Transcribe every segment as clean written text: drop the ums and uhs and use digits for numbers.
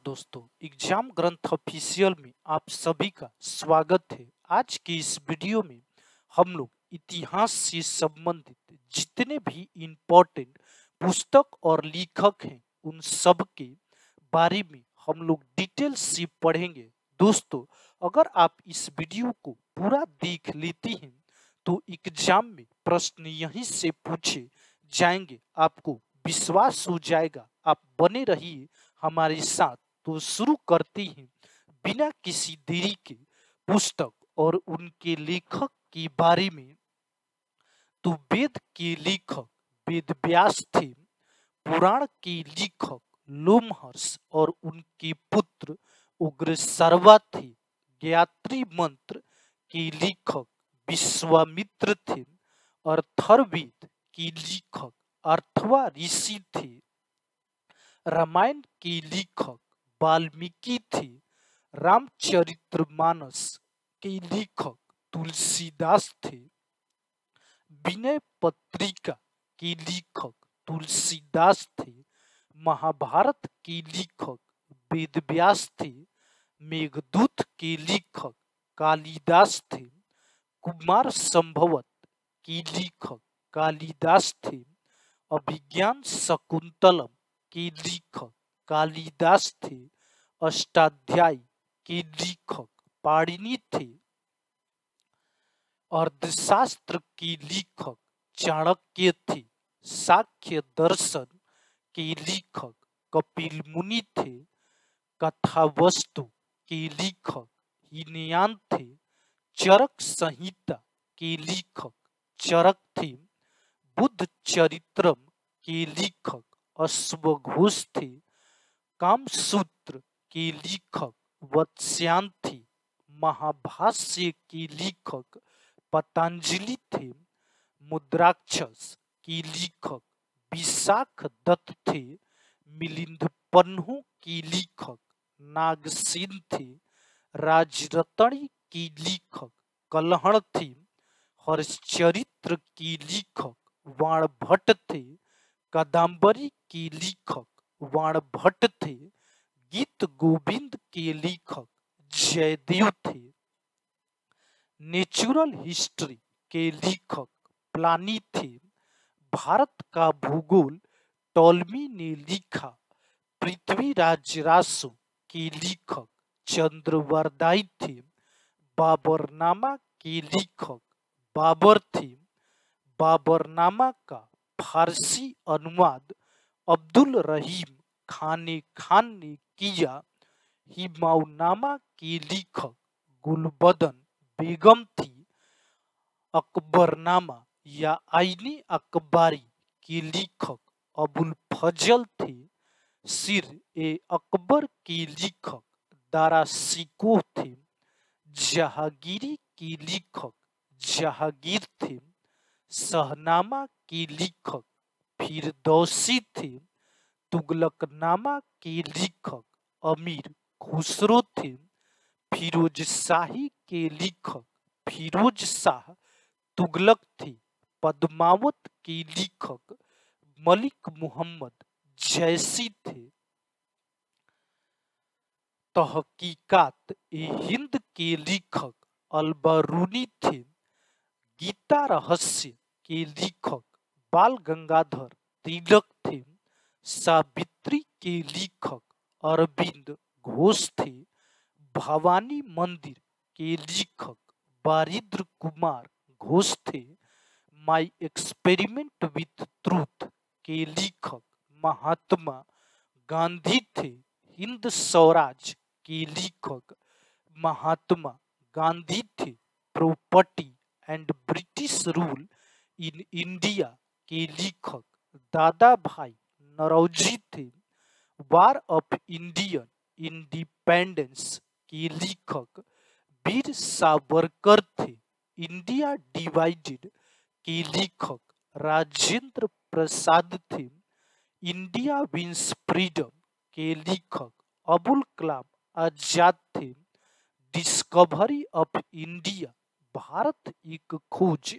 दोस्तों, एग्जाम ग्रंथ ऑफिशियल में आप सभी का स्वागत है। आज की इस वीडियो में हम लोग इतिहास से संबंधित जितने भी इम्पोर्टेंट पुस्तक और लेखक हैं उन सब के बारे में हम लोग डिटेल से पढ़ेंगे। दोस्तों, अगर आप इस वीडियो को पूरा देख लेते हैं तो एग्जाम में प्रश्न यहीं से पूछे जाएंगे, आपको विश्वास हो जाएगा। आप बने रहिए हमारे साथ। तो शुरू करते हैं बिना किसी देरी के पुस्तक और उनके लेखक के बारे में। तो वेद के लेखक वेद व्यास थे। पुराण के लेखक लोमहर्ष और उनके पुत्र उग्रसर्वा थे। गायत्री मंत्र के लेखक विश्वामित्र थे। अथर्ववेद के लेखक अथर्वा ऋषि थे। रामायण के लेखक वाल्मीकि थे। रामचरितमानस के लेखक तुलसीदास थे। विनय पत्रिका के लेखक तुलसीदास थे। महाभारत के लेखक वेदव्यास थे। मेघदूत के लेखक कालिदास थे। कुमार संभवत के लेखक कालिदास थे। अभिज्ञान शकुंतलम के लेखक कालिदास थे। अष्टाध्यायी के लेखक पाणिनि थे। अर्थशास्त्र के लेखक चाणक्य थे। सांख्य दर्शन के लेखक कपिल मुनि थे। कथावस्तु के लेखक हीनयान थे। चरक संहिता के लेखक चरक थे। बुद्ध चरित्रम के लेखक अश्वघोष थे। कामसूत्र के लेखक वत्स्यायन थे। महाभाष्य के लेखक पतंजलि थे। मुद्राक्षस के लेखक विशाख दत्त थे। मिलिंद के लेखक नागसेन थे। राजरतणी के लेखक कलहण थे। हर्षचरित्र के लेखक वाणभट्ट थे। कादम्बरी के लेखक वाणभट्ट थे। गीत गोविंद के लेखक जयदेव थे। नेचुरल हिस्ट्री के लेखक प्लानी थे। भारत का भूगोल टॉलमी ने लिखा। पृथ्वीराज रासो के लेखक चंद्रवरदाई थे। बाबरनामा के लेखक बाबर थे। बाबरनामा का फारसी अनुवाद अब्दुल रहीम खाने खान ने किया। हिमायूनामा के लेखक गुलबदन बेगम थी। अकबरनामा या आईनी अकबारी के लेखक अबुल फजल थे। सिर ए अकबर के लेखक दारा शिकोह थे। जहांगीरी के लेखक जहांगीर थे। शाहनामा के लेखक फिरदौसी थे। तुगलकनामा के लेखक अमीर खुसरो थे। फिरोज शाही के लेखक फिरोज शाह तुगलक थे। पद्मावत के लेखक मलिक मोहम्मद जैसी थे। तहकीकात ए हिंद के लेखक अलबरूनी थे। गीता रहस्य के लेखक बाल गंगाधर तिलक थे। सावित्री के लेखक अरविंद घोष थे। भवानी मंदिर के लेखक बारिद्र कुमार घोष थे। माई एक्सपेरिमेंट विथ ट्रूथ के लेखक महात्मा गांधी थे। हिंद स्वराज के लेखक महात्मा गांधी थे। Property and British rule in India के लेखक दादा भाई नौरोजी थे। वार ऑफ इंडियन इंडिपेंडेंस के लेखक वीर सावरकर थे। इंडिया डिवाइडेड के लेखक राजेंद्र प्रसाद थे। इंडिया विंस फ्रीडम के लेखक अबुल कलाम आजाद थे। डिस्कवरी ऑफ इंडिया भारत एक खोज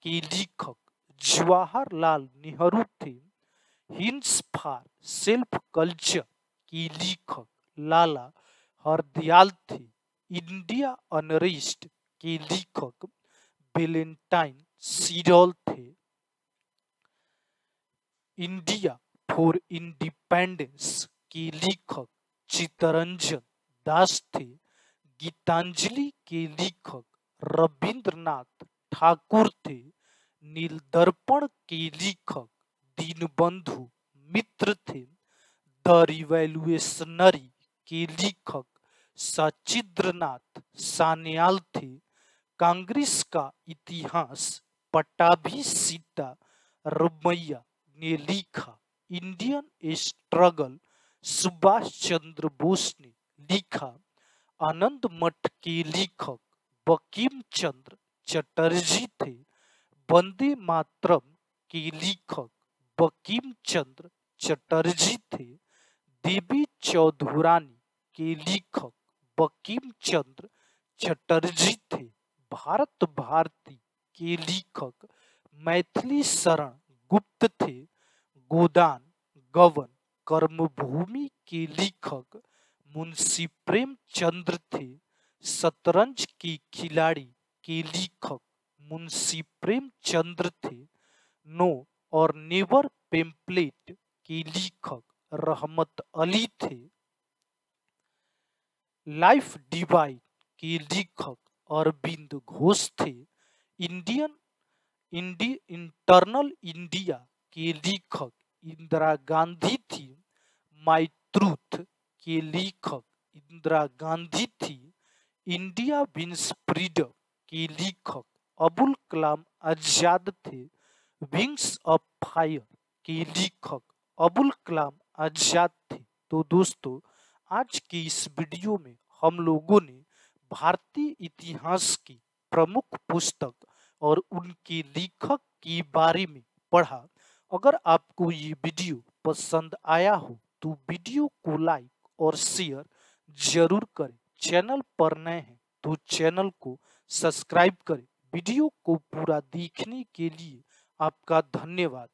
के लेखक जवाहरलाल नेहरू थे। हिंट्स फॉर सेल्फ कल्चर के लेखक लाला हरदयाल थे। इंडिया अनरेस्ट के लेखक वेलेंटाइन सीरॉल थे। इंडिया फॉर इंडिपेंडेंस के लेखक चित्तरंजन दास थे। गीतांजलि के लेखक रविंद्रनाथ ठाकुर थे। नीलदर्पण के लेखक दीनबंधु मित्र थे। द रिवॉल्यूशनरी के लेखक सचिंद्रनाथ सान्याल थे। कांग्रेस का इतिहास पट्टाभी सीता रमैया ने लिखा। इंडियन स्ट्रगल सुभाष चंद्र बोस ने लिखा। आनंद मठ के लेखक बंकिम चंद्र चटर्जी थे। वंदे मातरम के लेखक बंकिम चंद्र चटर्जी थे। देवी चौधुरानी के लेखक बंकिम चंद्र चटर्जी थे। भारत भारती के लेखक मैथिली शरण गुप्त थे। गोदान गवन कर्मभूमि के लेखक मुंशी प्रेमचंद्र थे। शतरंज के खिलाड़ी के लेखक मुंशी प्रेमचंद्र थे। नो और नेवर पेम्पलेट के लेखक रहमत अली थे। लाइफ डिवाइन के लेखक अरविंद घोष थे। इंटरनल इंडिया के लेखक इंदिरा गांधी थी। माई ट्रूथ के लेखक इंदिरा गांधी थी। इंडिया विंस फ्रीडम के लेखक अबुल कलाम आजाद थे। विंग्स ऑफ फायर के लेखक अबुल कलाम आजाद थे। तो दोस्तों, आज की इस वीडियो में हम लोगों ने भारतीय इतिहास की प्रमुख पुस्तक और उनके लेखक के बारे में पढ़ा। अगर आपको ये वीडियो पसंद आया हो तो वीडियो को लाइक और शेयर जरूर करें। चैनल पर नए हैं तो चैनल को सब्सक्राइब करें। वीडियो को पूरा देखने के लिए आपका धन्यवाद।